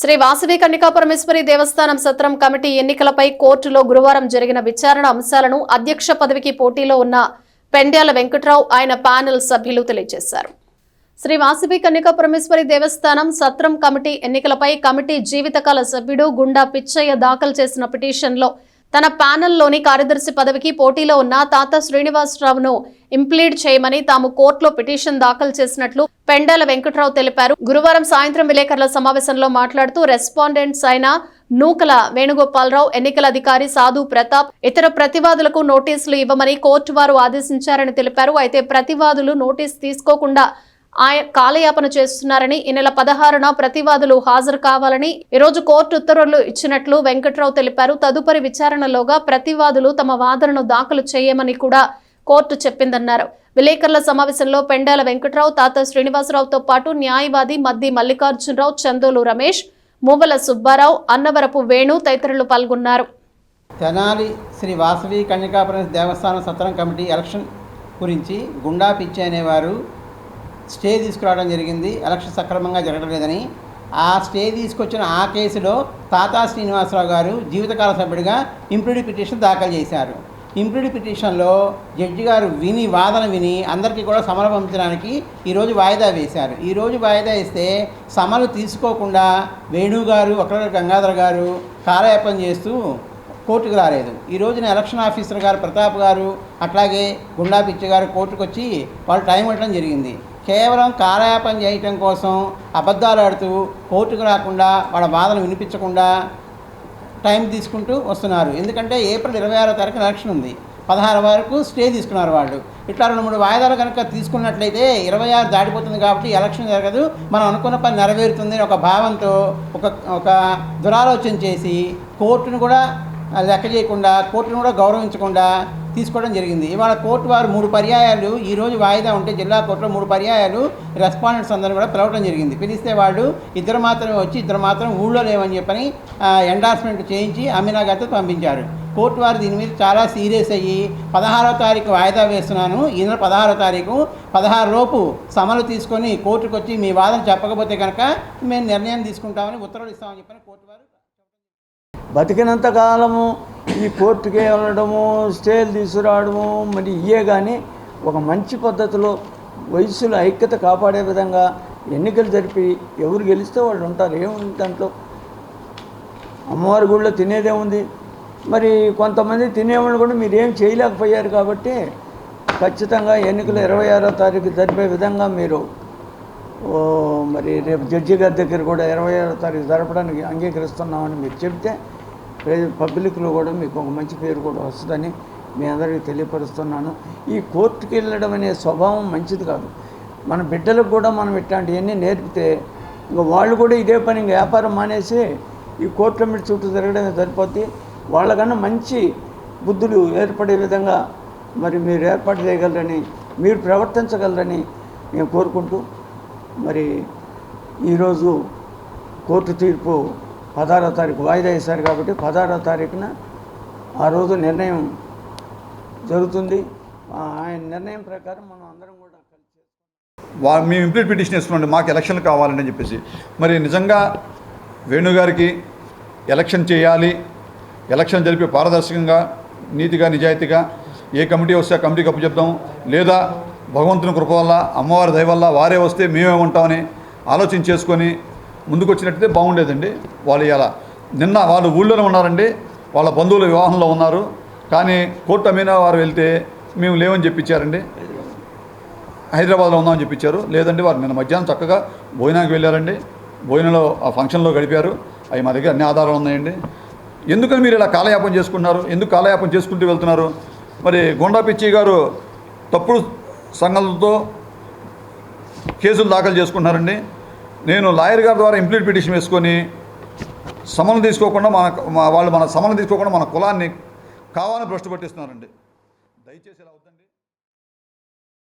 శ్రీ వాసవి కన్యకాపరమేశ్వరి దేవస్థానం సత్రం కమిటీ ఎన్నికలపై కోర్టులో గురువారం జరిగిన విచారణ అంశాలను అధ్యక్ష పదవికి పోటీలో ఉన్న పెండ్యాల వెంకట్రావు ఆయన ప్యానెల్ సభ్యులు తెలియజేశారు. శ్రీ వాసవి కన్యకాపరమేశ్వరి దేవస్థానం సత్రం కమిటీ ఎన్నికలపై కమిటీ జీవితకాల సభ్యుడు గుండా పిచ్చయ్య దాఖలు చేసిన పిటిషన్లో తన ప్యానెల్లోని కార్యదర్శి పదవికి పోటీలో ఉన్న తాత శ్రీనివాసరావును ఇంప్లీడ్ చేయమని తాము కోర్టులో పిటిషన్ దాఖలు చేసినట్లు పెండాల వెంకట్రావు తెలిపారు. గురువారం సాయంత్రం విలేకరుల సమావేశంలో మాట్లాడుతూ రెస్పాండెంట్స్ అయిన నూకల వేణుగోపాలరావు, ఎన్నికల అధికారి సాధు ప్రతాప్ ఇతర ప్రతివాదులకు నోటీసులు ఇవ్వమని కోర్టు వారు ఆదేశించారని తెలిపారు. అయితే ప్రతివాదులు నోటీసు తీసుకోకుండా కాలయాపన చేస్తున్నారని, ఈ నెల 16న ప్రతివాదులు హాజరు కావాలని ఈరోజు కోర్టు ఉత్తర్వులు ఇచ్చినట్లు వెంకట్రావు తెలిపారు. తదుపరి విచారణలోగా ప్రతివాదులు తమ వాదనను దాఖలు చేయమని కూడా కోర్టు చెప్పిందన్నారు. విలేకరుల సమావేశంలో పెండాల వెంకట్రావు, తాత శ్రీనివాసరావుతో పాటు న్యాయవాది మద్ది మల్లికార్జునరావు, చందోలు రమేష్, మువ్వల సుబ్బారావు, అన్నవరపు వేణు తదితరులు పాల్గొన్నారు. తెనాలి శ్రీ వాసవి కన్యకాపరమేశ్వరి దేవస్థానం సత్రం కమిటీ ఎలక్షన్ గురించి గుండా పిచ్చి అనేవారు స్టే తీసుకురావడం జరిగింది. ఎలక్షన్ సక్రమంగా జరగలేదని ఆ స్టే తీసుకొచ్చిన ఆ కేసులో తాతా శ్రీనివాసరావు గారు జీవితకాల సభ్యుడిగా ఇంప్లీడ్ పిటిషన్ దాఖలు చేశారు. ఇంప్లీడ్ పిటిషన్లో జడ్జి గారు వాదన విని అందరికీ కూడా సమలు పంపించడానికి ఈరోజు వాయిదా వేశారు. ఈరోజు వాయిదా ఇస్తే సమలు తీసుకోకుండా వేణుగారు, ఒకరి గంగాధర్ గారు కాలయాపన చేస్తూ కోర్టుకు రాలేదు. ఈ రోజున ఎలక్షన్ ఆఫీసర్ గారు ప్రతాప్ గారు, అట్లాగే గుండా పిచ్చి గారు కోర్టుకు వచ్చి వాళ్ళు టైం ఇవ్వడం జరిగింది. కేవలం కాలయాపన చేయటం కోసం అబద్ధాలు ఆడుతూ కోర్టుకు రాకుండా వాళ్ళ వాదన వినిపించకుండా టైం తీసుకుంటూ వస్తున్నారు. ఎందుకంటే ఏప్రిల్ 26వ తారీఖు ఎలక్షన్ ఉంది, 16 వరకు స్టే తీసుకున్నారు వాళ్ళు. ఇట్లా 2-3 వాయిదాలు కనుక తీసుకున్నట్లయితే 26 దాటిపోతుంది కాబట్టి ఎలక్షన్ జరగదు, మనం అనుకున్న పని నెరవేరుతుంది ఒక భావంతో ఒక దురాలోచన చేసి కోర్టును కూడా లెక్క చేయకుండా, కోర్టును కూడా గౌరవించకుండా తీసుకోవడం జరిగింది. ఇవాళ కోర్టు వారు 3 పర్యాయాలు ఈరోజు వాయిదా ఉంటే జిల్లా కోర్టులో 3 పర్యాయాలు రెస్పాండెంట్స్ అందరూ కూడా పిలవడం జరిగింది. పిలిస్తే వాళ్ళు ఇద్దరు మాత్రమే వచ్చి ఇద్దరు మాత్రం ఊళ్ళో లేవని చెప్పని ఎండార్స్మెంట్ చేయించి అమీనా గారితో పంపించారు. కోర్టు వారు దీని మీద చాలా సీరియస్ అయ్యి 16వ తారీఖు వాయిదా వేస్తున్నాను, ఈ నెల 16వ తారీఖు 16 లోపు సమలు తీసుకొని కోర్టుకు వచ్చి మీ వాదన చెప్పకపోతే కనుక మేము నిర్ణయం తీసుకుంటామని ఉత్తర్వులు ఇస్తామని చెప్పని కోర్టు వారు బతికినంత కాలము ఈ కోర్టుకి వెళ్ళడము, స్టేలు తీసుకురావడము మరి ఇయే కానీ ఒక మంచి పద్ధతిలో వయసులో ఐక్యత కాపాడే విధంగా ఎన్నికలు జరిపి ఎవరు గెలిస్తే వాళ్ళు ఉంటారు. ఏముంది దాంట్లో? అమ్మవారి గుడిలో తినేదేముంది? మరి కొంతమంది తినేవాళ్ళు కూడా మీరు ఏం చేయలేకపోయారు కాబట్టి ఖచ్చితంగా ఎన్నికలు 26వ తారీఖు జరిపే విధంగా మీరు మరి రేపు జడ్జి గారి దగ్గర కూడా 26వ తారీఖు జరపడానికి అంగీకరిస్తున్నామని మీరు చెప్తే పబ్లిక్లో కూడా మీకు ఒక మంచి పేరు కూడా వస్తుందని మీ అందరికీ తెలియపరుస్తున్నాను. ఈ కోర్టుకి వెళ్ళడం అనే స్వభావం మంచిది కాదు. మన బిడ్డలకు కూడా మనం ఇట్లాంటివన్నీ నేర్పితే ఇంకా వాళ్ళు కూడా ఇదే పని ఇంకా వ్యాపారం మానేసి ఈ కోర్టుల మీద చుట్టూ తిరగడమే సరిపోద్ది. వాళ్ళకన్నా మంచి బుద్ధులు ఏర్పడే విధంగా మరి మీరు ఏర్పాటు చేయగలరని, మీరు ప్రవర్తించగలరని మేము కోరుకుంటూ మరి ఈరోజు కోర్టు తీర్పు 16వ తారీఖు వాయిదా వేశారు కాబట్టి 16వ తారీఖున ఆ రోజు నిర్ణయం జరుగుతుంది. ఆయన నిర్ణయం ప్రకారం మనం అందరం కూడా కలిసి మేము ఇంప్లీడ్ పిటిషన్ వేసుకున్నాండి, మాకు ఎలక్షన్లు కావాలని చెప్పేసి. మరి నిజంగా వేణుగారికి ఎలక్షన్ చేయాలి, ఎలక్షన్ జరిపి పారదర్శకంగా, నీతిగా, నిజాయితీగా ఏ కమిటీ వస్తే ఆ కమిటీకి అప్పు చెప్తాం, లేదా భగవంతుని కృప వల్ల, అమ్మవారి దయ వల్ల వారే వస్తే మేమే ఉంటామని ఆలోచన చేసుకొని ముందుకు వచ్చినట్టయితే బాగుండేదండి. వాళ్ళు ఇలా నిన్న వాళ్ళు ఊళ్ళోనే ఉన్నారండి, వాళ్ళ బంధువుల వివాహంలో ఉన్నారు. కానీ కోర్టు అమీనా వారు వెళ్తే మేము లేవని చెప్పించారండి, హైదరాబాద్లో ఉన్నామని చెప్పించారు. లేదండి వారు నిన్న మధ్యాహ్నం చక్కగా భోజనానికి వెళ్ళారండి, భోజనంలో ఆ ఫంక్షన్లో గడిపారు. అవి మా దగ్గర అన్ని ఆధారాలు ఉన్నాయండి. ఎందుకని మీరు ఇలా కాలయాపన చేసుకుంటున్నారు? ఎందుకు కాలయాపన చేసుకుంటూ వెళ్తున్నారు? మరి గుండా పిచ్చి గారు తప్పుడు సంఘాలతో కేసులు దాఖలు చేసుకుంటున్నారండి. నేను లాయర్ గారి ద్వారా ఇంప్లీడ్ పిటిషన్ వేసుకొని సమన్లు తీసుకోకుండా వాళ్ళు మన సమన్లు తీసుకోకుండా మన కులాన్ని కావాలని భ్రష్టు పట్టిస్తున్నారండి. దయచేసి ఇలా అవుతుంది.